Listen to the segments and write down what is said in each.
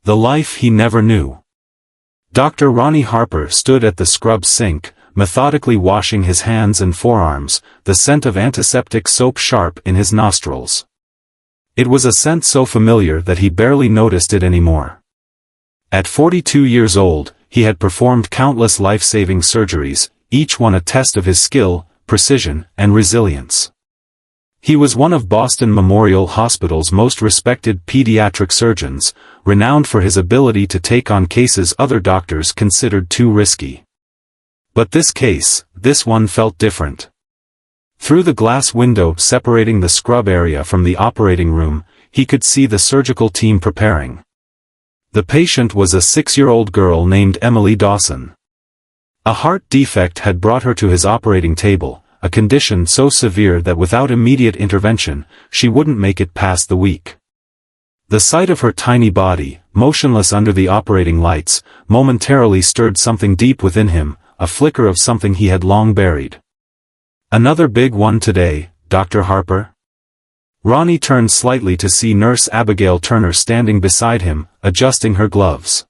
The life he never knew. Dr. Ronnie Harper stood at the scrub sink, methodically washing his hands and forearms, the scent of antiseptic soap sharp in his nostrils. It was a scent so familiar that he barely noticed it anymore. At 42 years old, he had performed countless life-saving surgeries, each one a test of his skill, precision, and resilience. He was one of Boston Memorial Hospital's most respected pediatric surgeons, renowned for his ability to take on cases other doctors considered too risky. But this one felt different. Through the glass window separating the scrub area from the operating room, he could see the surgical team preparing. The patient was a 6-year-old girl named Emily Dawson. A heart defect had brought her to his operating table, a condition so severe that without immediate intervention, she wouldn't make it past the week. The sight of her tiny body, motionless under the operating lights, momentarily stirred something deep within him, a flicker of something he had long buried. "Another big one today, Dr. Harper?" Ronnie turned slightly to see Nurse Abigail Turner standing beside him, adjusting her gloves.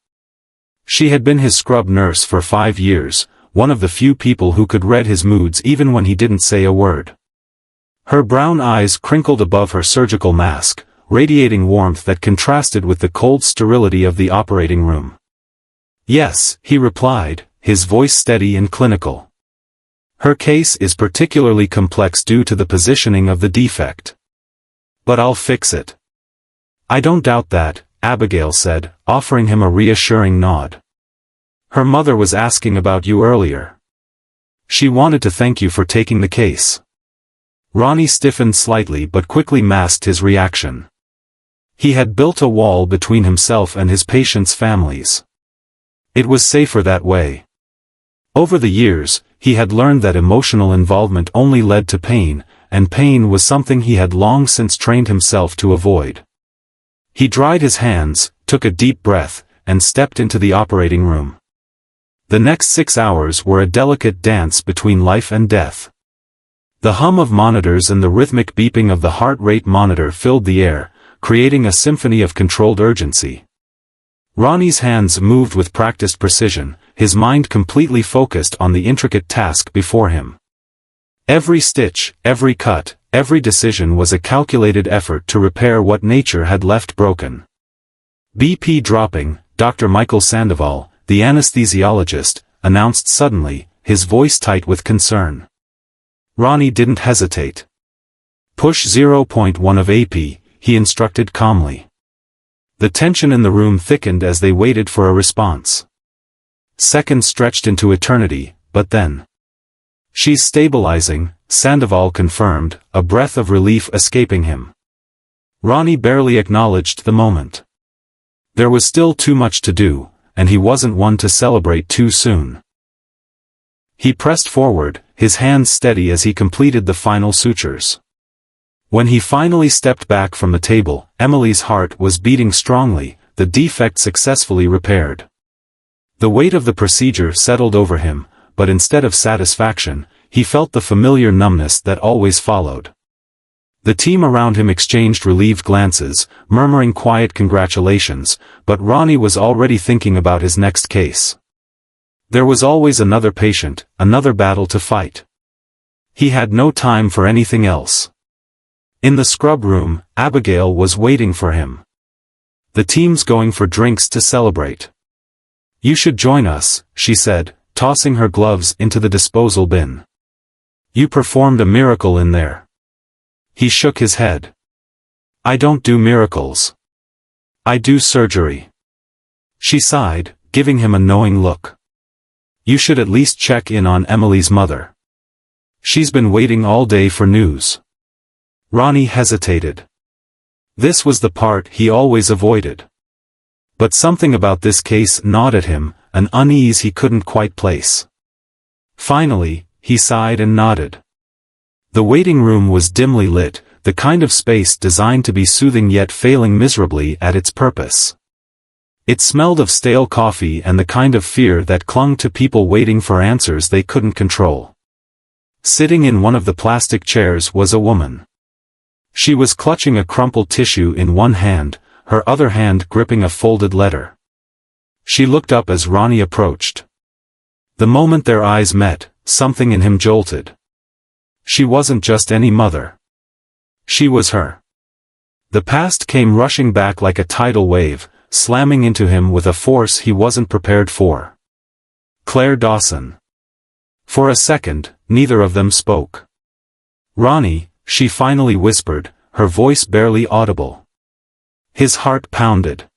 She had been his scrub nurse for 5 years, one of the few people who could read his moods even when he didn't say a word. Her brown eyes crinkled above her surgical mask, radiating warmth that contrasted with the cold sterility of the operating room. "Yes," he replied, his voice steady and clinical. "Her case is particularly complex due to the positioning of the defect. But I'll fix it." "I don't doubt that," Abigail said, offering him a reassuring nod. "Her mother was asking about you earlier. She wanted to thank you for taking the case." Ronnie stiffened slightly but quickly masked his reaction. He had built a wall between himself and his patients' families. It was safer that way. Over the years, he had learned that emotional involvement only led to pain, and pain was something he had long since trained himself to avoid. He dried his hands, took a deep breath, and stepped into the operating room. The next 6 hours were a delicate dance between life and death. The hum of monitors and the rhythmic beeping of the heart rate monitor filled the air, creating a symphony of controlled urgency. Ronnie's hands moved with practiced precision, his mind completely focused on the intricate task before him. Every stitch, every cut, every decision was a calculated effort to repair what nature had left broken. BP dropping, Dr. Michael Sandoval, the anesthesiologist, announced suddenly, his voice tight with concern. Ronnie didn't hesitate. "Push 0.1 of AP, he instructed calmly. The tension in the room thickened as they waited for a response. Seconds stretched into eternity, but then. "She's stabilizing," Sandoval confirmed, a breath of relief escaping him. Ronnie barely acknowledged the moment. There was still too much to do, and he wasn't one to celebrate too soon. He pressed forward, his hands steady as he completed the final sutures. When he finally stepped back from the table, Emily's heart was beating strongly, the defect successfully repaired. The weight of the procedure settled over him, but instead of satisfaction, he felt the familiar numbness that always followed. The team around him exchanged relieved glances, murmuring quiet congratulations, but Ronnie was already thinking about his next case. There was always another patient, another battle to fight. He had no time for anything else. In the scrub room, Abigail was waiting for him. "The team's going for drinks to celebrate. You should join us," she said, tossing her gloves into the disposal bin. "You performed a miracle in there." He shook his head. "I don't do miracles. I do surgery." She sighed, giving him a knowing look. "You should at least check in on Emily's mother. She's been waiting all day for news." Ronnie hesitated. This was the part he always avoided. But something about this case gnawed at him, an unease he couldn't quite place. Finally, he sighed and nodded. The waiting room was dimly lit, the kind of space designed to be soothing yet failing miserably at its purpose. It smelled of stale coffee and the kind of fear that clung to people waiting for answers they couldn't control. Sitting in one of the plastic chairs was a woman. She was clutching a crumpled tissue in one hand, her other hand gripping a folded letter. She looked up as Ronnie approached. The moment their eyes met, something in him jolted. She wasn't just any mother. She was her. The past came rushing back like a tidal wave, slamming into him with a force he wasn't prepared for. Claire Dawson. For a second, neither of them spoke. Ronnie, she finally whispered, her voice barely audible. His heart pounded.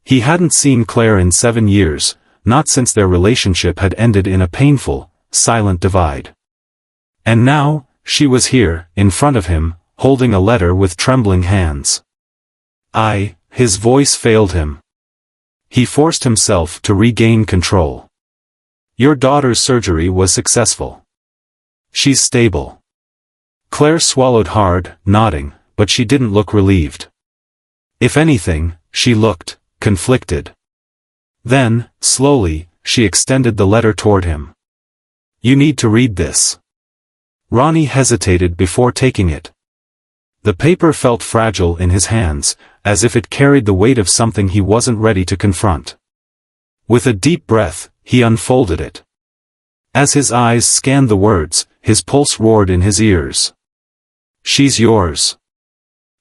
He hadn't seen Claire in 7 years, not since their relationship had ended in a painful, silent divide. And now, she was here, in front of him, holding a letter with trembling hands. His voice failed him. He forced himself to regain control. Your daughter's surgery was successful. She's stable. Claire swallowed hard, nodding, but she didn't look relieved. If anything, she looked conflicted. Then, slowly, she extended the letter toward him. You need to read this. Ronnie hesitated before taking it. The paper felt fragile in his hands, as if it carried the weight of something he wasn't ready to confront. With a deep breath, he unfolded it. As his eyes scanned the words, his pulse roared in his ears. She's yours.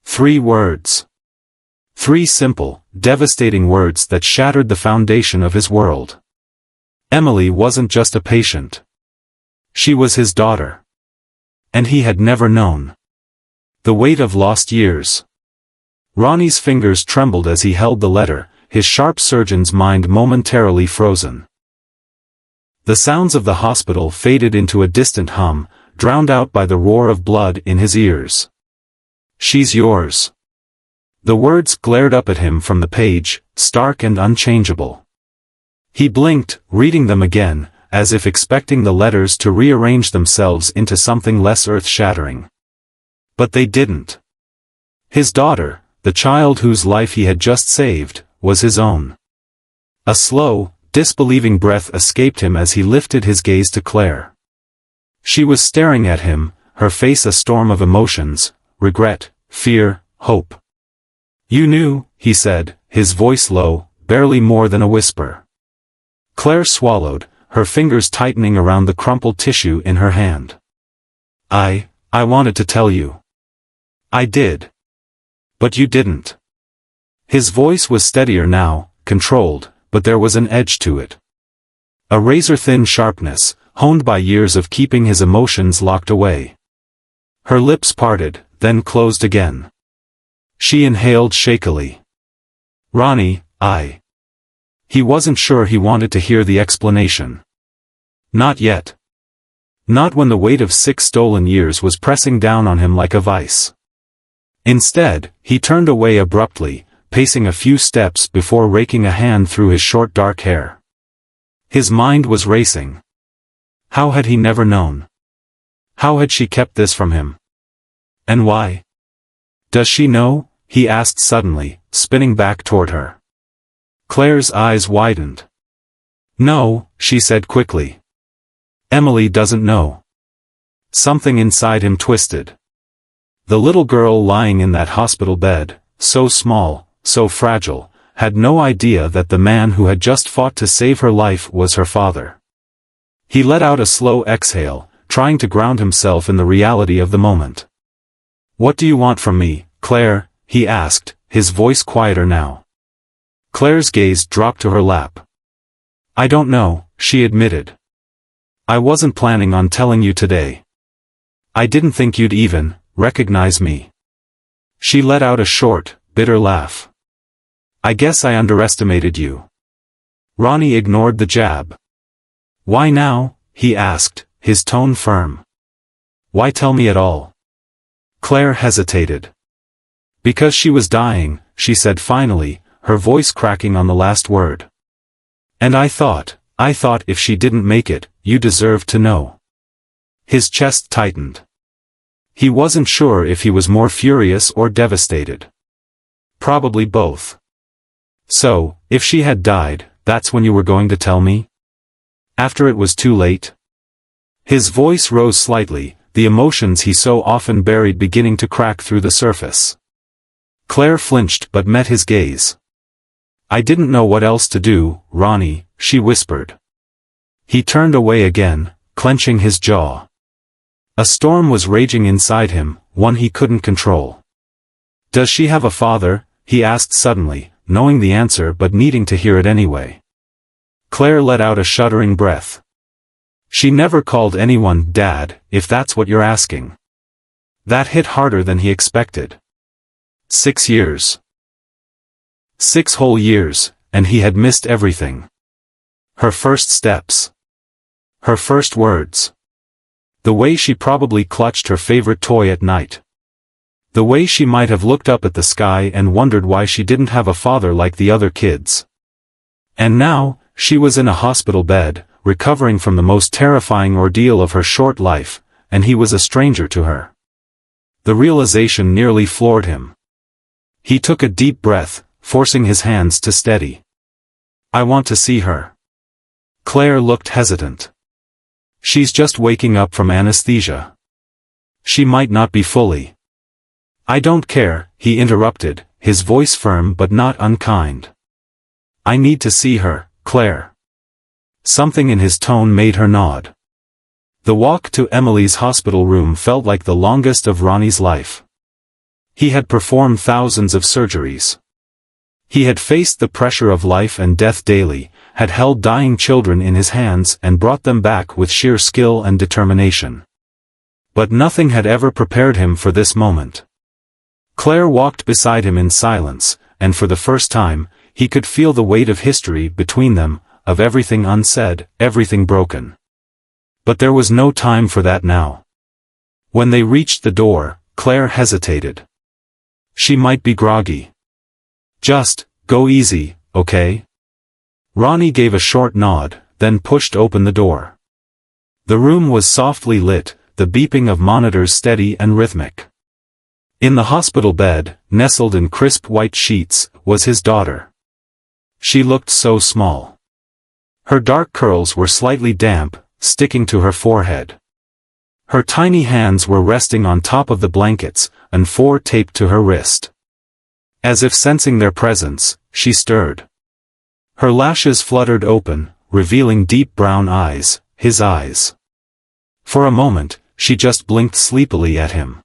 3 words. 3 simple, devastating words that shattered the foundation of his world. Emily wasn't just a patient. She was his daughter. And he had never known the weight of lost years. Ronnie's fingers trembled as he held the letter, his sharp surgeon's mind momentarily frozen. The sounds of the hospital faded into a distant hum, drowned out by the roar of blood in his ears. She's yours. The words glared up at him from the page, stark and unchangeable. He blinked, reading them again, as if expecting the letters to rearrange themselves into something less earth-shattering. But they didn't. His daughter, the child whose life he had just saved, was his own. A slow, disbelieving breath escaped him as he lifted his gaze to Claire. She was staring at him, her face a storm of emotions, regret, fear, hope. You knew, he said, his voice low, barely more than a whisper. Claire swallowed, her fingers tightening around the crumpled tissue in her hand. I wanted to tell you. I did. But you didn't. His voice was steadier now, controlled, but there was an edge to it. A razor-thin sharpness, honed by years of keeping his emotions locked away. Her lips parted, then closed again. She inhaled shakily. Ronnie, He wasn't sure he wanted to hear the explanation. Not yet. Not when the weight of 6 stolen years was pressing down on him like a vice. Instead, he turned away abruptly, pacing a few steps before raking a hand through his short dark hair. His mind was racing. How had he never known? How had she kept this from him? And why? Does she know? He asked suddenly, spinning back toward her. Claire's eyes widened. No, she said quickly. Emily doesn't know. Something inside him twisted. The little girl lying in that hospital bed, so small, so fragile, had no idea that the man who had just fought to save her life was her father. He let out a slow exhale, trying to ground himself in the reality of the moment. What do you want from me, Claire? He asked, his voice quieter now. Claire's gaze dropped to her lap. I don't know, she admitted. I wasn't planning on telling you today. I didn't think you'd even recognize me. She let out a short, bitter laugh. I guess I underestimated you. Ronnie ignored the jab. Why now? He asked, his tone firm. Why tell me at all? Claire hesitated. Because she was dying, she said finally, her voice cracking on the last word. And I thought if she didn't make it, you deserved to know. His chest tightened. He wasn't sure if he was more furious or devastated. Probably both. So, if she had died, that's when you were going to tell me? After it was too late? His voice rose slightly, the emotions he so often buried beginning to crack through the surface. Claire flinched but met his gaze. "I didn't know what else to do, Ronnie," she whispered. He turned away again, clenching his jaw. A storm was raging inside him, one he couldn't control. "Does she have a father?" he asked suddenly, knowing the answer but needing to hear it anyway. Claire let out a shuddering breath. "She never called anyone Dad, if that's what you're asking." That hit harder than he expected. 6 years. 6 whole years, and he had missed everything. Her first steps. Her first words. The way she probably clutched her favorite toy at night. The way she might have looked up at the sky and wondered why she didn't have a father like the other kids. And now, she was in a hospital bed, recovering from the most terrifying ordeal of her short life, and he was a stranger to her. The realization nearly floored him. He took a deep breath, forcing his hands to steady. "I want to see her." Claire looked hesitant. "She's just waking up from anesthesia. She might not be fully." "I don't care," he interrupted, his voice firm but not unkind. "I need to see her, Claire." Something in his tone made her nod. The walk to Emily's hospital room felt like the longest of Ronnie's life. He had performed thousands of surgeries. He had faced the pressure of life and death daily, had held dying children in his hands and brought them back with sheer skill and determination. But nothing had ever prepared him for this moment. Claire walked beside him in silence, and for the first time, he could feel the weight of history between them, of everything unsaid, everything broken. But there was no time for that now. When they reached the door, Claire hesitated. She might be groggy. "Just, go easy, okay?" Ronnie gave a short nod, then pushed open the door. The room was softly lit, the beeping of monitors steady and rhythmic. In the hospital bed, nestled in crisp white sheets, was his daughter. She looked so small. Her dark curls were slightly damp, sticking to her forehead. Her tiny hands were resting on top of the blankets, and 4 taped to her wrist. As if sensing their presence, she stirred. Her lashes fluttered open, revealing deep brown eyes, his eyes. For a moment, she just blinked sleepily at him.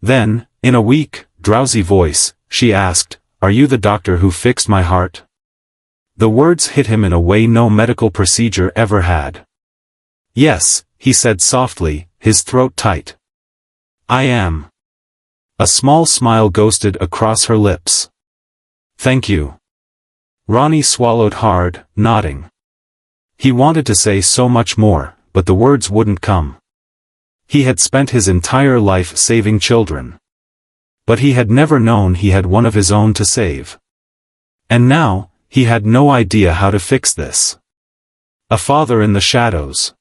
Then, in a weak, drowsy voice, she asked, "Are you the doctor who fixed my heart?" The words hit him in a way no medical procedure ever had. "Yes," he said softly, his throat tight. "I am." A small smile ghosted across her lips. "Thank you." Ronnie swallowed hard, nodding. He wanted to say so much more, but the words wouldn't come. He had spent his entire life saving children. But he had never known he had one of his own to save. And now, he had no idea how to fix this. A father in the shadows.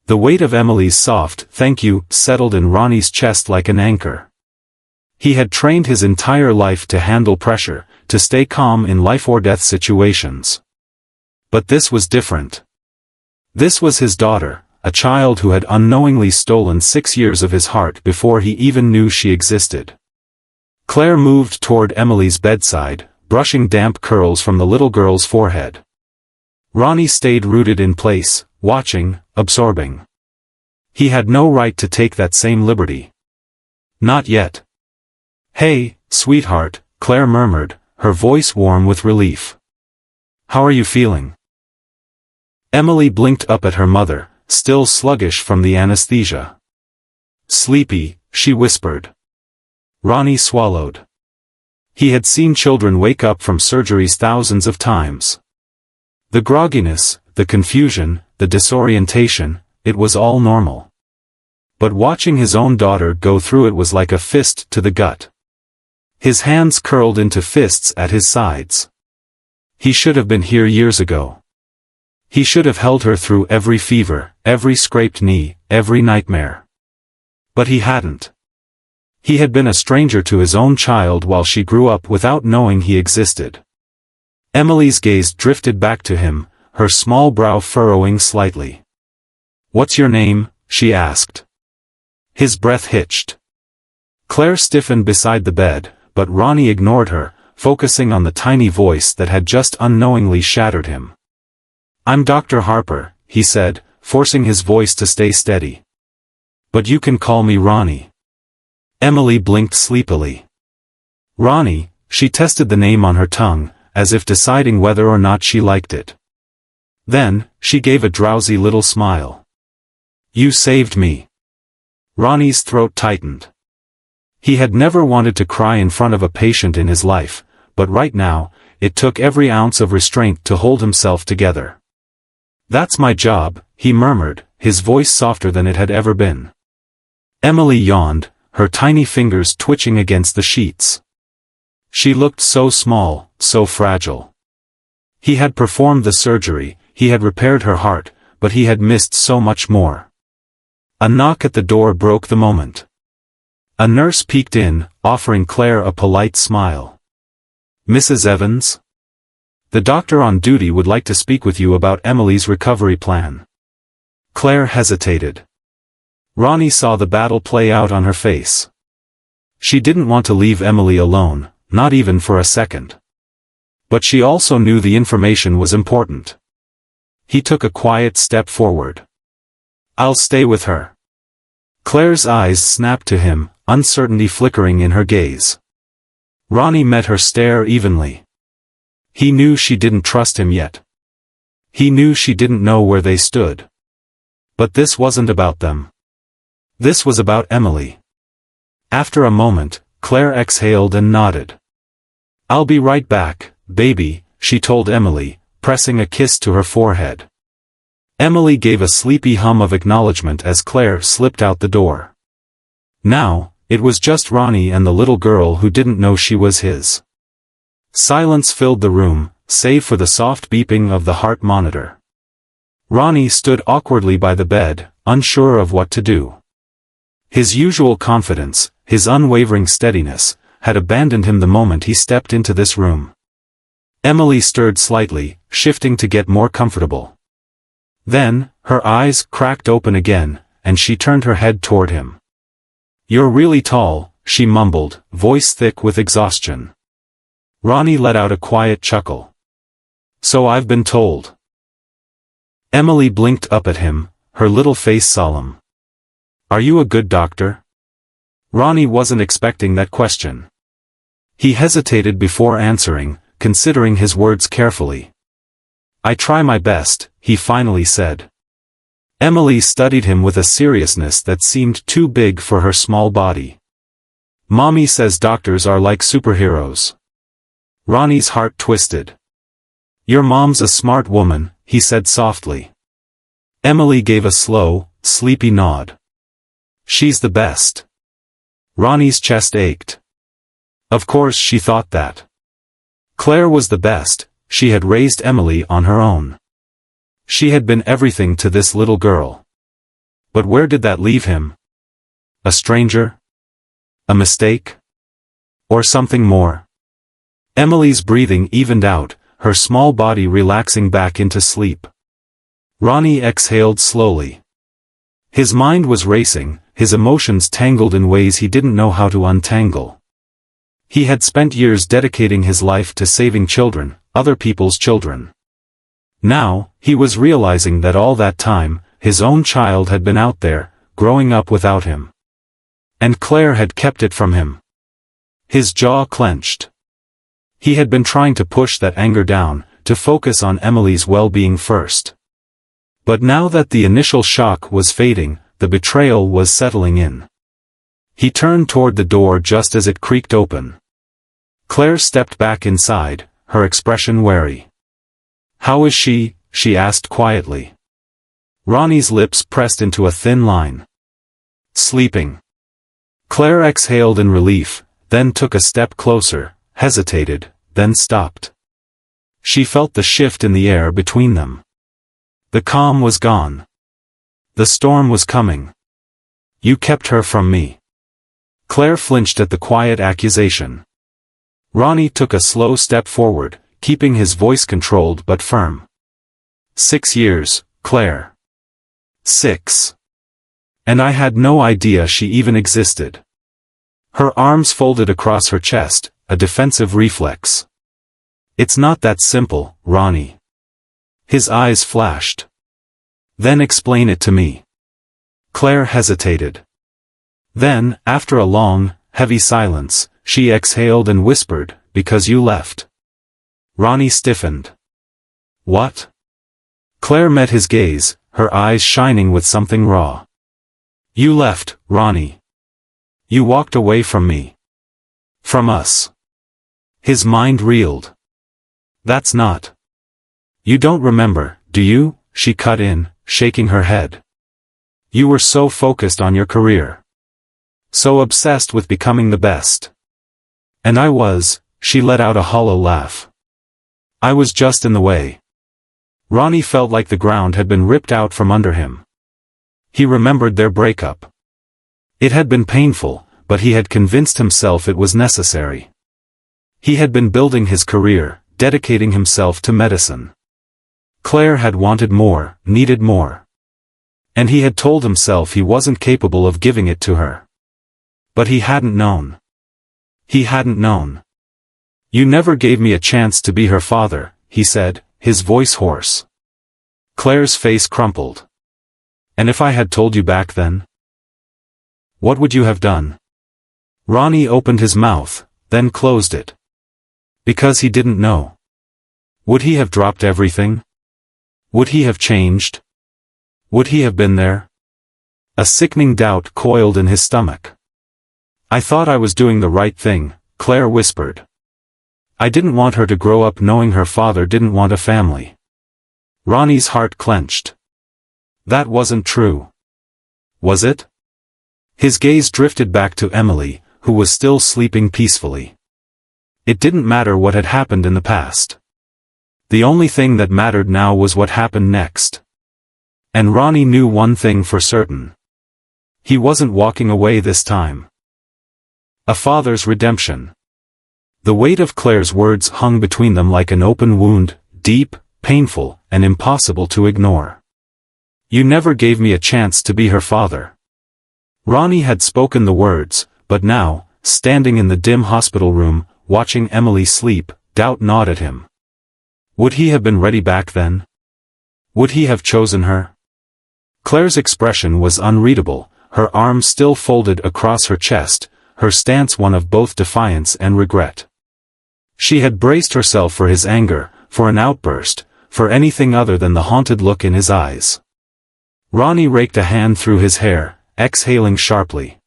The weight of Emily's soft "thank you" settled in Ronnie's chest like an anchor. He had trained his entire life to handle pressure, to stay calm in life-or-death situations. But this was different. This was his daughter, a child who had unknowingly stolen 6 years of his heart before he even knew she existed. Claire moved toward Emily's bedside, brushing damp curls from the little girl's forehead. Ronnie stayed rooted in place, watching, absorbing. He had no right to take that same liberty. Not yet. "Hey, sweetheart," Claire murmured, her voice warm with relief. "How are you feeling?" Emily blinked up at her mother, still sluggish from the anesthesia. "Sleepy," she whispered. Ronnie swallowed. He had seen children wake up from surgeries thousands of times. The grogginess, the confusion, the disorientation, it was all normal. But watching his own daughter go through it was like a fist to the gut. His hands curled into fists at his sides. He should have been here years ago. He should have held her through every fever, every scraped knee, every nightmare. But he hadn't. He had been a stranger to his own child while she grew up without knowing he existed. Emily's gaze drifted back to him, her small brow furrowing slightly. "What's your name?" she asked. His breath hitched. Claire stiffened beside the bed, but Ronnie ignored her, focusing on the tiny voice that had just unknowingly shattered him. "I'm Dr. Harper," he said, forcing his voice to stay steady. "But you can call me Ronnie." Emily blinked sleepily. Ronnie, she tested the name on her tongue, as if deciding whether or not she liked it. Then, she gave a drowsy little smile. "You saved me." Ronnie's throat tightened. He had never wanted to cry in front of a patient in his life, but right now, it took every ounce of restraint to hold himself together. "That's my job," he murmured, his voice softer than it had ever been. Emily yawned, her tiny fingers twitching against the sheets. She looked so small, so fragile. He had performed the surgery, he had repaired her heart, but he had missed so much more. A knock at the door broke the moment. A nurse peeked in, offering Claire a polite smile. "Mrs. Evans? The doctor on duty would like to speak with you about Emily's recovery plan." Claire hesitated. Ronnie saw the battle play out on her face. She didn't want to leave Emily alone, not even for a second. But she also knew the information was important. He took a quiet step forward. "I'll stay with her." Claire's eyes snapped to him, uncertainty flickering in her gaze. Ronnie met her stare evenly. He knew she didn't trust him yet. He knew she didn't know where they stood. But this wasn't about them. This was about Emily. After a moment, Claire exhaled and nodded. "I'll be right back, baby," she told Emily, pressing a kiss to her forehead. Emily gave a sleepy hum of acknowledgement as Claire slipped out the door. Now, it was just Ronnie and the little girl who didn't know she was his. Silence filled the room, save for the soft beeping of the heart monitor. Ronnie stood awkwardly by the bed, unsure of what to do. His usual confidence, his unwavering steadiness, had abandoned him the moment he stepped into this room. Emily stirred slightly, shifting to get more comfortable. Then, her eyes cracked open again, and she turned her head toward him. "You're really tall," she mumbled, voice thick with exhaustion. Ronnie let out a quiet chuckle. "So I've been told." Emily blinked up at him, her little face solemn. "Are you a good doctor?" Ronnie wasn't expecting that question. He hesitated before answering, considering his words carefully. "I try my best," he finally said. Emily studied him with a seriousness that seemed too big for her small body. "Mommy says doctors are like superheroes." Ronnie's heart twisted. "Your mom's a smart woman," he said softly. Emily gave a slow, sleepy nod. "She's the best." Ronnie's chest ached. Of course she thought that. Claire was the best, she had raised Emily on her own. She had been everything to this little girl. But where did that leave him? A stranger? A mistake? Or something more? Emily's breathing evened out, her small body relaxing back into sleep. Ronnie exhaled slowly. His mind was racing, his emotions tangled in ways he didn't know how to untangle. He had spent years dedicating his life to saving children, other people's children. Now, he was realizing that all that time, his own child had been out there, growing up without him. And Claire had kept it from him. His jaw clenched. He had been trying to push that anger down, to focus on Emily's well-being first. But now that the initial shock was fading, the betrayal was settling in. He turned toward the door just as it creaked open. Claire stepped back inside, her expression wary. "How is she?" she asked quietly. Ronnie's lips pressed into a thin line. "Sleeping." Claire exhaled in relief, then took a step closer, hesitated, then stopped. She felt the shift in the air between them. The calm was gone. The storm was coming. "You kept her from me." Claire flinched at the quiet accusation. Ronnie took a slow step forward, keeping his voice controlled but firm. 6 years, Claire. 6. And I had no idea she even existed. Her arms folded across her chest, a defensive reflex. It's not that simple, Ronnie. His eyes flashed. Then explain it to me. Claire hesitated. Then, after a long, heavy silence, she exhaled and whispered, because you left. Ronnie stiffened. What? Claire met his gaze, her eyes shining with something raw. You left, Ronnie. You walked away from me. From us. His mind reeled. That's not. You don't remember, do you? She cut in, shaking her head. You were so focused on your career. So obsessed with becoming the best. And I was, she let out a hollow laugh. I was just in the way. Ronnie felt like the ground had been ripped out from under him. He remembered their breakup. It had been painful, but he had convinced himself it was necessary. He had been building his career, dedicating himself to medicine. Claire had wanted more, needed more. And he had told himself he wasn't capable of giving it to her. But he hadn't known. He hadn't known. You never gave me a chance to be her father, he said, his voice hoarse. Claire's face crumpled. And if I had told you back then? What would you have done? Ronnie opened his mouth, then closed it. Because he didn't know. Would he have dropped everything? Would he have changed? Would he have been there? A sickening doubt coiled in his stomach. I thought I was doing the right thing, Claire whispered. I didn't want her to grow up knowing her father didn't want a family. Ronnie's heart clenched. That wasn't true. Was it? His gaze drifted back to Emily, who was still sleeping peacefully. It didn't matter what had happened in the past. The only thing that mattered now was what happened next. And Ronnie knew one thing for certain. He wasn't walking away this time. A father's redemption. The weight of Claire's words hung between them like an open wound, deep, painful, and impossible to ignore. You never gave me a chance to be her father. Ronnie had spoken the words, but now, standing in the dim hospital room, watching Emily sleep, doubt gnawed at him. Would he have been ready back then? Would he have chosen her? Claire's expression was unreadable, her arms still folded across her chest, her stance one of both defiance and regret. She had braced herself for his anger, for an outburst, for anything other than the haunted look in his eyes. Ronnie raked a hand through his hair, exhaling sharply.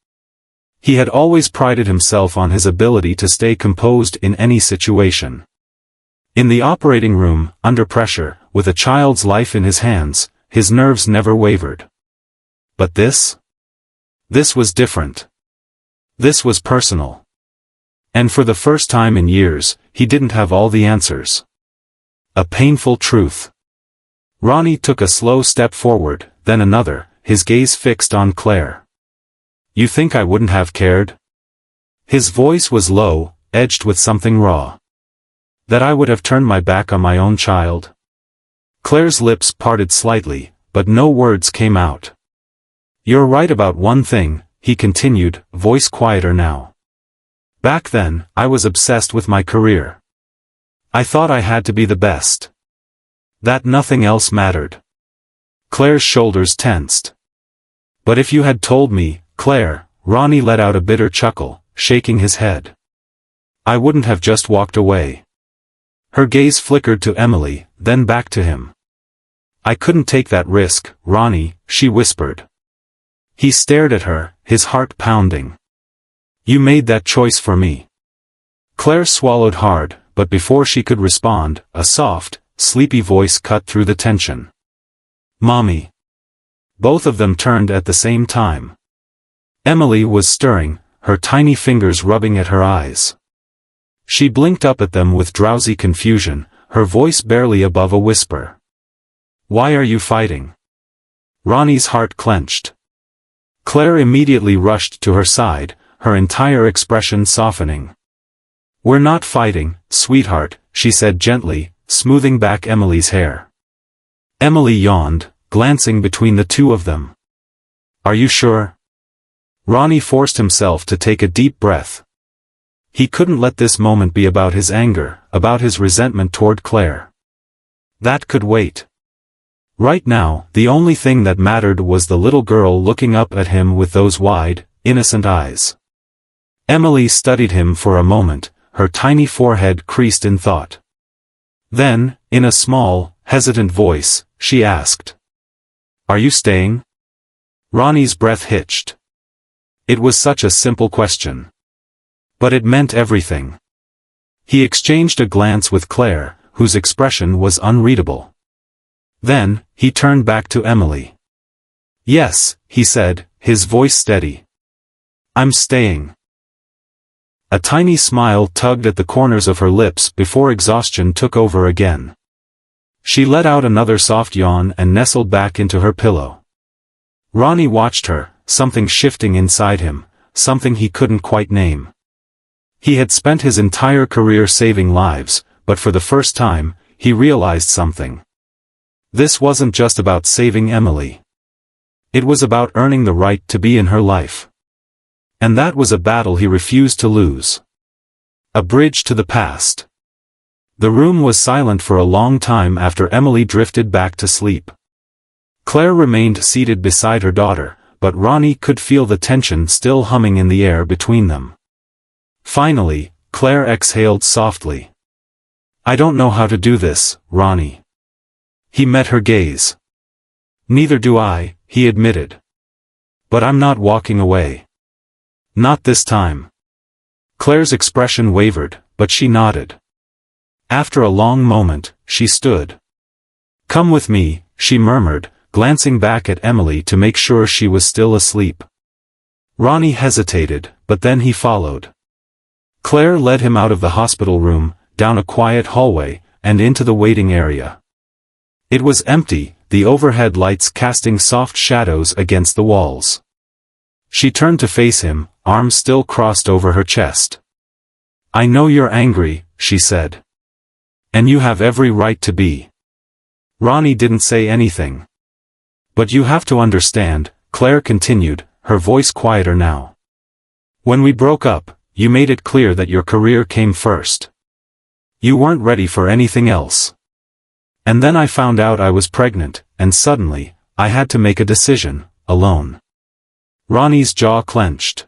He had always prided himself on his ability to stay composed in any situation. In the operating room, under pressure, with a child's life in his hands, his nerves never wavered. But this? This was different. This was personal. And for the first time in years, he didn't have all the answers. A painful truth. Ronnie took a slow step forward, then another, his gaze fixed on Claire. You think I wouldn't have cared? His voice was low, edged with something raw. That I would have turned my back on my own child? Claire's lips parted slightly, but no words came out. You're right about one thing, he continued, voice quieter now. Back then, I was obsessed with my career. I thought I had to be the best. That nothing else mattered. Claire's shoulders tensed. But if you had told me, Claire, Ronnie let out a bitter chuckle, shaking his head. I wouldn't have just walked away. Her gaze flickered to Emily, then back to him. I couldn't take that risk, Ronnie, she whispered. He stared at her, his heart pounding. You made that choice for me. Claire swallowed hard, but before she could respond, a soft, sleepy voice cut through the tension. Mommy. Both of them turned at the same time. Emily was stirring, her tiny fingers rubbing at her eyes. She blinked up at them with drowsy confusion, her voice barely above a whisper. Why are you fighting? Ronnie's heart clenched. Claire immediately rushed to her side, her entire expression softening. We're not fighting, sweetheart, she said gently, smoothing back Emily's hair. Emily yawned, glancing between the two of them. Are you sure? Ronnie forced himself to take a deep breath. He couldn't let this moment be about his anger, about his resentment toward Claire. That could wait. Right now, the only thing that mattered was the little girl looking up at him with those wide, innocent eyes. Emily studied him for a moment, her tiny forehead creased in thought. Then, in a small, hesitant voice, she asked, "Are you staying?" Ronnie's breath hitched. It was such a simple question. But it meant everything. He exchanged a glance with Claire, whose expression was unreadable. Then, he turned back to Emily. "Yes," he said, his voice steady. "I'm staying." A tiny smile tugged at the corners of her lips before exhaustion took over again. She let out another soft yawn and nestled back into her pillow. Ronnie watched her, something shifting inside him, something he couldn't quite name. He had spent his entire career saving lives, but for the first time, he realized something. This wasn't just about saving Emily. It was about earning the right to be in her life. And that was a battle he refused to lose. A bridge to the past. The room was silent for a long time after Emily drifted back to sleep. Claire remained seated beside her daughter, but Ronnie could feel the tension still humming in the air between them. Finally, Claire exhaled softly. "I don't know how to do this, Ronnie." He met her gaze. "Neither do I," he admitted. "But I'm not walking away. Not this time." Claire's expression wavered, but she nodded. After a long moment, she stood. "Come with me," she murmured, glancing back at Emily to make sure she was still asleep. Ronnie hesitated, but then he followed. Claire led him out of the hospital room, down a quiet hallway, and into the waiting area. It was empty, the overhead lights casting soft shadows against the walls. She turned to face him, arms still crossed over her chest. "I know you're angry," she said. "And you have every right to be." Ronnie didn't say anything. "But you have to understand," Claire continued, her voice quieter now. "When we broke up, you made it clear that your career came first. You weren't ready for anything else. And then I found out I was pregnant, and suddenly, I had to make a decision, alone." Ronnie's jaw clenched.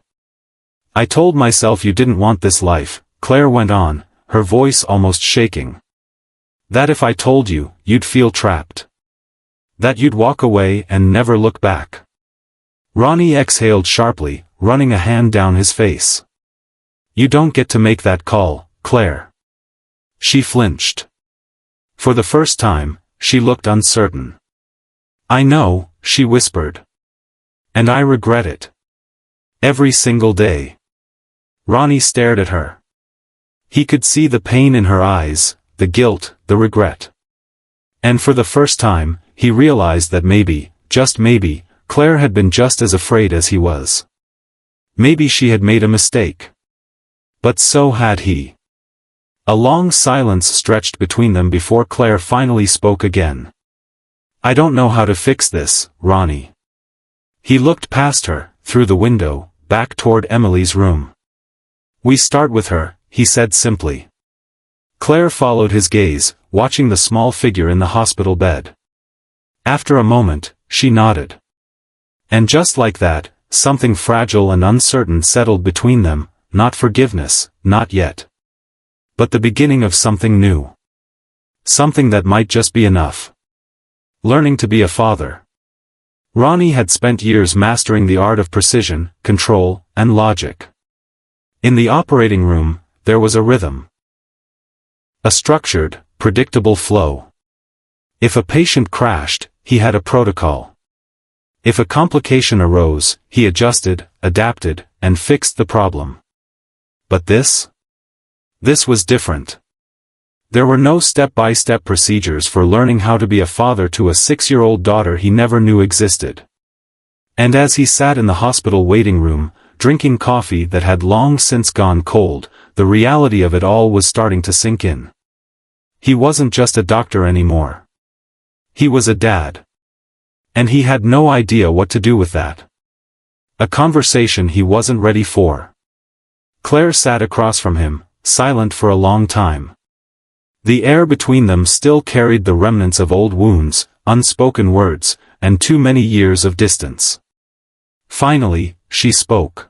"I told myself you didn't want this life," Claire went on, her voice almost shaking. "That if I told you, you'd feel trapped. That you'd walk away and never look back." Ronnie exhaled sharply, running a hand down his face. "You don't get to make that call, Claire." She flinched. For the first time, she looked uncertain. "I know," she whispered. "And I regret it. Every single day." Ronnie stared at her. He could see the pain in her eyes, the guilt, the regret. And for the first time, he realized that maybe, just maybe, Claire had been just as afraid as he was. Maybe she had made a mistake. But so had he. A long silence stretched between them before Claire finally spoke again. "I don't know how to fix this, Ronnie." He looked past her, through the window, back toward Emily's room. "We start with her," he said simply. Claire followed his gaze, watching the small figure in the hospital bed. After a moment, she nodded. And just like that, something fragile and uncertain settled between them, not forgiveness, not yet. But the beginning of something new. Something that might just be enough. Learning to be a father. Ronnie had spent years mastering the art of precision, control, and logic. In the operating room, there was a rhythm. A structured, predictable flow. If a patient crashed, he had a protocol. If a complication arose, he adjusted, adapted, and fixed the problem. But this? This was different. There were no step-by-step procedures for learning how to be a father to a 6-year-old daughter he never knew existed. And as he sat in the hospital waiting room, drinking coffee that had long since gone cold, the reality of it all was starting to sink in. He wasn't just a doctor anymore. He was a dad. And he had no idea what to do with that. A conversation he wasn't ready for. Claire sat across from him, silent for a long time. The air between them still carried the remnants of old wounds, unspoken words, and too many years of distance. Finally, she spoke.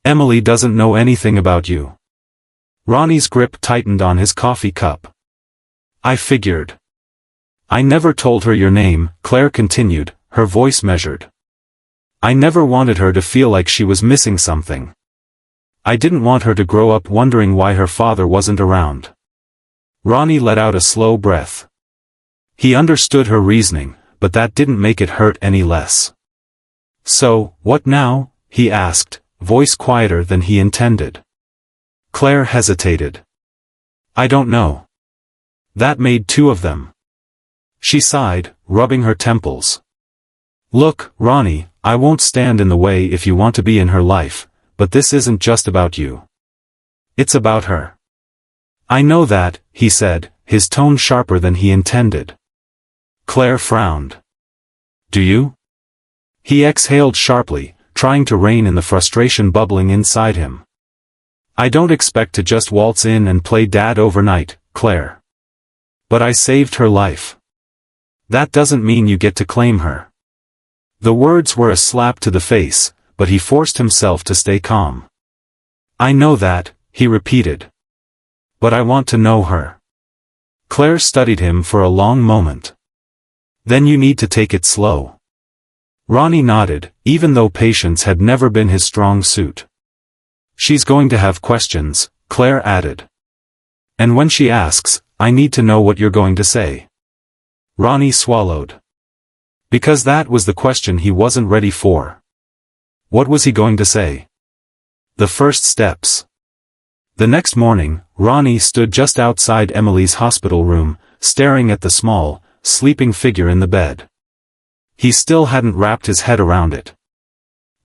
"Emily doesn't know anything about you." Ronnie's grip tightened on his coffee cup. "I figured. I never told her your name," Claire continued, her voice measured. "I never wanted her to feel like she was missing something. I didn't want her to grow up wondering why her father wasn't around." Ronnie let out a slow breath. He understood her reasoning, but that didn't make it hurt any less. "So, what now?" he asked, voice quieter than he intended. Claire hesitated. "I don't know." That made two of them. She sighed, rubbing her temples. "Look, Ronnie, I won't stand in the way if you want to be in her life, but this isn't just about you. It's about her." "I know that," he said, his tone sharper than he intended. Claire frowned. "Do you?" He exhaled sharply, trying to rein in the frustration bubbling inside him. "I don't expect to just waltz in and play dad overnight, Claire. But I saved her life. That doesn't mean you get to claim her." The words were a slap to the face, but he forced himself to stay calm. "I know that," he repeated. "But I want to know her." Claire studied him for a long moment. "Then you need to take it slow." Ronnie nodded, even though patience had never been his strong suit. "She's going to have questions," Claire added. "And when she asks, I need to know what you're going to say." Ronnie swallowed. Because that was the question he wasn't ready for. What was he going to say? The first steps. The next morning, Ronnie stood just outside Emily's hospital room, staring at the small, sleeping figure in the bed. He still hadn't wrapped his head around it.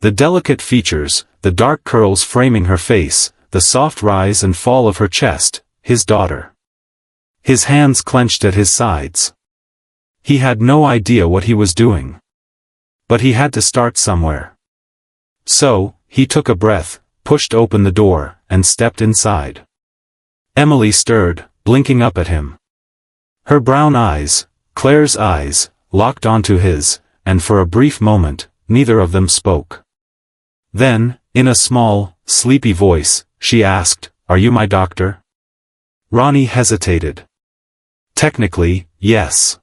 The delicate features, the dark curls framing her face, the soft rise and fall of her chest, his daughter. His hands clenched at his sides. He had no idea what he was doing. But he had to start somewhere. So, he took a breath, pushed open the door, and stepped inside. Emily stirred, blinking up at him. Her brown eyes, Claire's eyes, locked onto his, and for a brief moment, neither of them spoke. Then, in a small, sleepy voice, she asked, "Are you my doctor?" Ronnie hesitated. Technically, yes.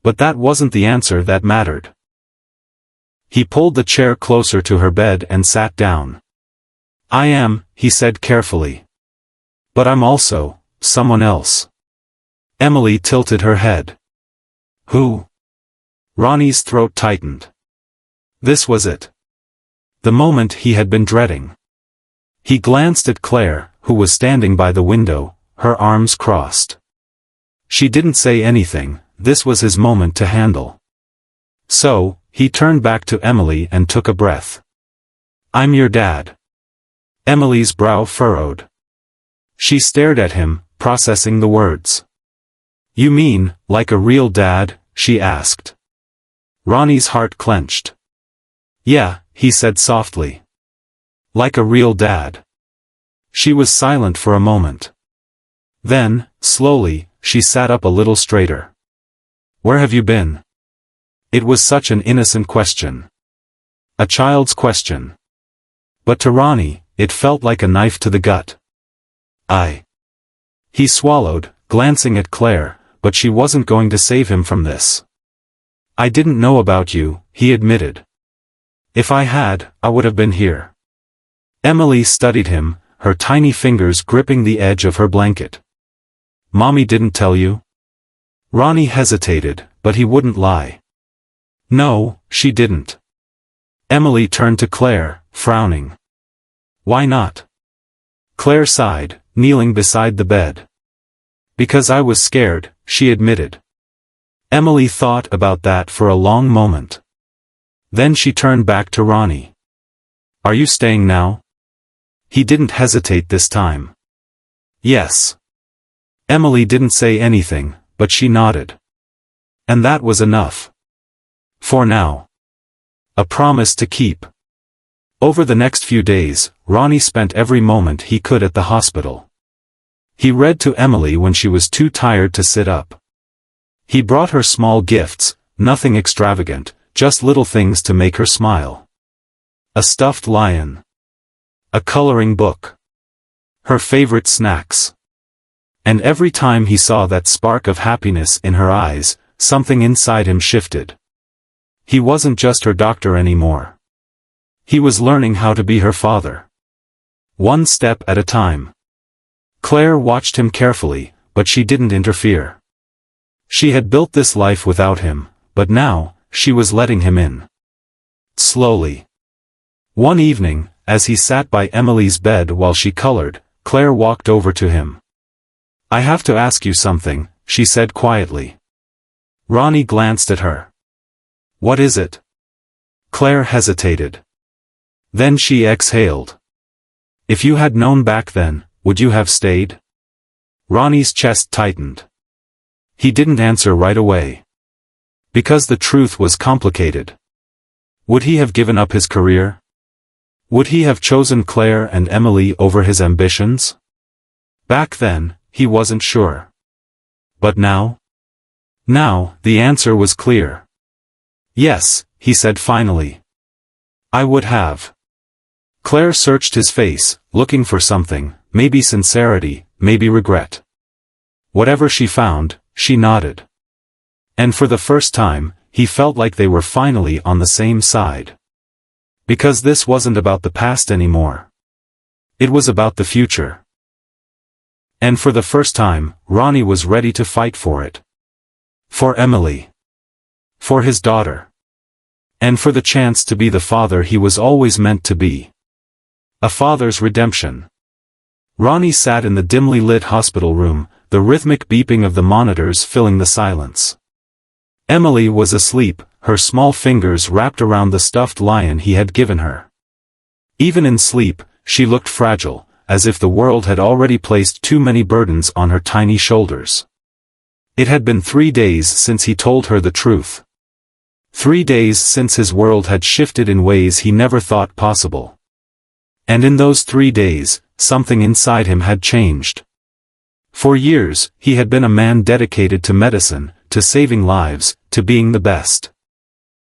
But that wasn't the answer that mattered. He pulled the chair closer to her bed and sat down. "I am," he said carefully. "But I'm also someone else." Emily tilted her head. "Who?" Ronnie's throat tightened. This was it. The moment he had been dreading. He glanced at Claire, who was standing by the window, her arms crossed. She didn't say anything, this was his moment to handle. So, he turned back to Emily and took a breath. "I'm your dad." Emily's brow furrowed. She stared at him, processing the words. "You mean, like a real dad?" she asked. Ronnie's heart clenched. "Yeah," he said softly. "Like a real dad." She was silent for a moment. Then, slowly, she sat up a little straighter. "Where have you been?" It was such an innocent question. A child's question. But to Ronnie, it felt like a knife to the gut. He swallowed, glancing at Claire, but she wasn't going to save him from this. "I didn't know about you," he admitted. "If I had, I would have been here." Emily studied him, her tiny fingers gripping the edge of her blanket. "Mommy didn't tell you?" Ronnie hesitated, but he wouldn't lie. "No, she didn't." Emily turned to Claire, frowning. "Why not?" Claire sighed, kneeling beside the bed. "Because I was scared," she admitted. Emily thought about that for a long moment. Then she turned back to Ronnie. "Are you staying now?" He didn't hesitate this time. "Yes." Emily didn't say anything, but she nodded. And that was enough. For now. A promise to keep. Over the next few days, Ronnie spent every moment he could at the hospital. He read to Emily when she was too tired to sit up. He brought her small gifts, nothing extravagant, just little things to make her smile. A stuffed lion. A coloring book. Her favorite snacks. And every time he saw that spark of happiness in her eyes, something inside him shifted. He wasn't just her doctor anymore. He was learning how to be her father. One step at a time. Claire watched him carefully, but she didn't interfere. She had built this life without him, but now, she was letting him in. Slowly. One evening, as he sat by Emily's bed while she colored, Claire walked over to him. "I have to ask you something," she said quietly. Ronnie glanced at her. "What is it?" Claire hesitated. Then she exhaled. "If you had known back then, would you have stayed?" Ronnie's chest tightened. He didn't answer right away. Because the truth was complicated. Would he have given up his career? Would he have chosen Claire and Emily over his ambitions? Back then, he wasn't sure. But now? Now, the answer was clear. "Yes," he said finally. "I would have." Claire searched his face, looking for something, maybe sincerity, maybe regret. Whatever she found, she nodded. And for the first time, he felt like they were finally on the same side. Because this wasn't about the past anymore. It was about the future. And for the first time, Ronnie was ready to fight for it. For Emily. For his daughter. And for the chance to be the father he was always meant to be. A father's redemption. Ronnie sat in the dimly lit hospital room, the rhythmic beeping of the monitors filling the silence. Emily was asleep, her small fingers wrapped around the stuffed lion he had given her. Even in sleep, she looked fragile, as if the world had already placed too many burdens on her tiny shoulders. It had been 3 days since he told her the truth. 3 days since his world had shifted in ways he never thought possible. And in those 3 days, something inside him had changed. For years, he had been a man dedicated to medicine, to saving lives, to being the best.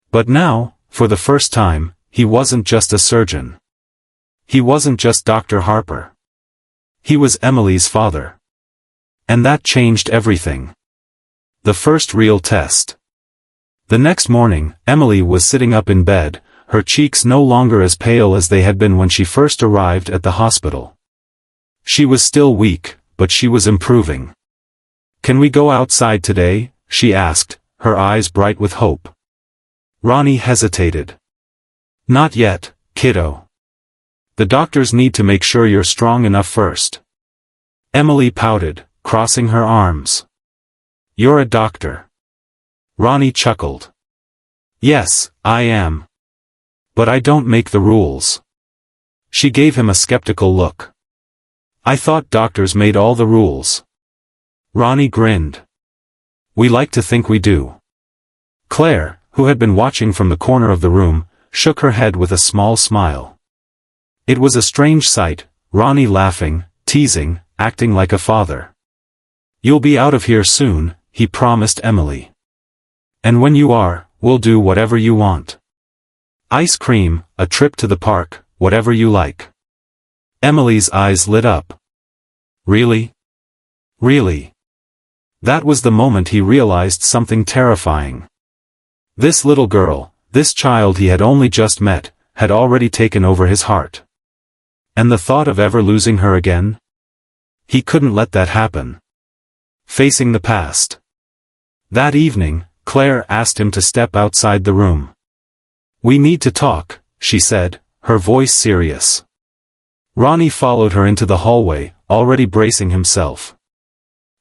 But now, for the first time, he wasn't just a surgeon. He wasn't just Dr. Harper. He was Emily's father. And that changed everything. The first real test. The next morning, Emily was sitting up in bed, her cheeks no longer as pale as they had been when she first arrived at the hospital. She was still weak, but she was improving. "Can we go outside today?" she asked, her eyes bright with hope. Ronnie hesitated. "Not yet, kiddo. The doctors need to make sure you're strong enough first." Emily pouted, crossing her arms. "You're a doctor." Ronnie chuckled. "Yes, I am. But I don't make the rules." She gave him a skeptical look. "I thought doctors made all the rules." Ronnie grinned. "We like to think we do." Claire, who had been watching from the corner of the room, shook her head with a small smile. It was a strange sight, Ronnie laughing, teasing, acting like a father. "You'll be out of here soon," he promised Emily. "And when you are, we'll do whatever you want. Ice cream, a trip to the park, whatever you like." Emily's eyes lit up. "Really? Really?" That was the moment he realized something terrifying. This little girl, this child he had only just met, had already taken over his heart. And the thought of ever losing her again? He couldn't let that happen. Facing the past. That evening, Claire asked him to step outside the room. "We need to talk," she said, her voice serious. Ronnie followed her into the hallway, already bracing himself.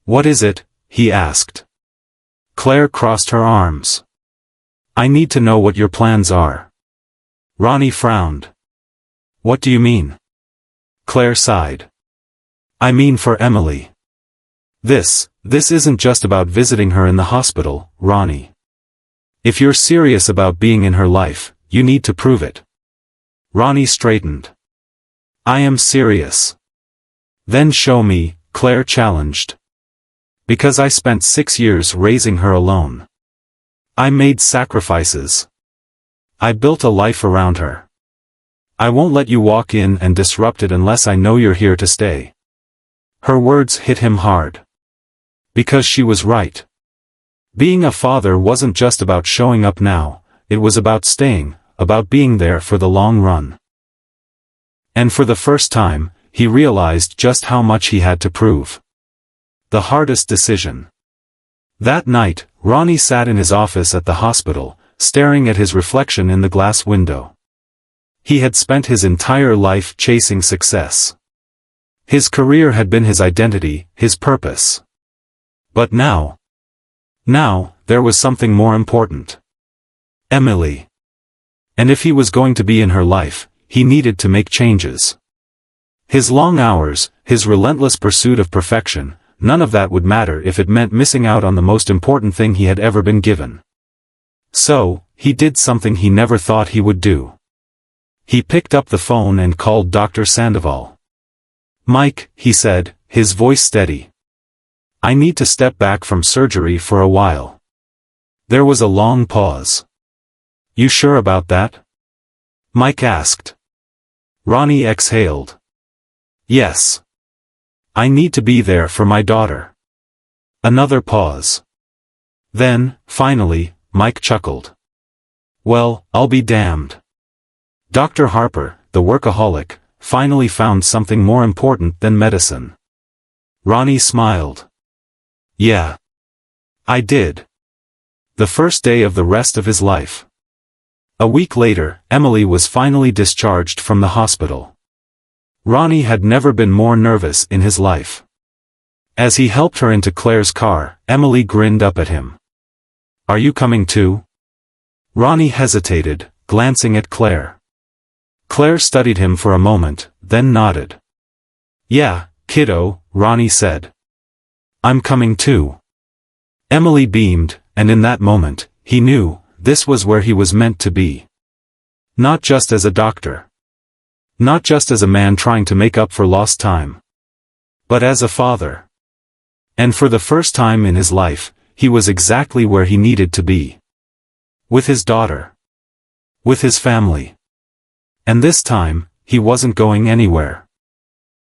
"What is it?" he asked. Claire crossed her arms. "I need to know what your plans are." Ronnie frowned. "What do you mean?" Claire sighed. "I mean for Emily. This isn't just about visiting her in the hospital, Ronnie. If you're serious about being in her life, you need to prove it. Ronnie straightened. I am serious. Then show me, Claire challenged. Because I spent 6 years raising her alone. I made sacrifices. I built a life around her. I won't let you walk in and disrupt it unless I know you're here to stay. Her words hit him hard. Because she was right. Being a father wasn't just about showing up now, it was about staying, about being there for the long run. And for the first time, he realized just how much he had to prove. The hardest decision. That night, Ronnie sat in his office at the hospital, staring at his reflection in the glass window. He had spent his entire life chasing success. His career had been his identity, his purpose. But now, there was something more important. Emily. And if he was going to be in her life, he needed to make changes. His long hours, his relentless pursuit of perfection, none of that would matter if it meant missing out on the most important thing he had ever been given. So, he did something he never thought he would do. He picked up the phone and called Dr. Sandoval. Mike, he said, his voice steady. I need to step back from surgery for a while. There was a long pause. You sure about that? Mike asked. Ronnie exhaled. Yes. I need to be there for my daughter. Another pause. Then, finally, Mike chuckled. Well, I'll be damned. Dr. Harper, the workaholic, finally found something more important than medicine. Ronnie smiled. Yeah. I did. The first day of the rest of his life. A week later, Emily was finally discharged from the hospital. Ronnie had never been more nervous in his life. As he helped her into Claire's car, Emily grinned up at him. Are you coming too? Ronnie hesitated, glancing at Claire. Claire studied him for a moment, then nodded. Yeah, kiddo, Ronnie said. I'm coming too. Emily beamed, and in that moment, he knew, this was where he was meant to be. Not just as a doctor. Not just as a man trying to make up for lost time. But as a father. And for the first time in his life, he was exactly where he needed to be. With his daughter. With his family. And this time, he wasn't going anywhere.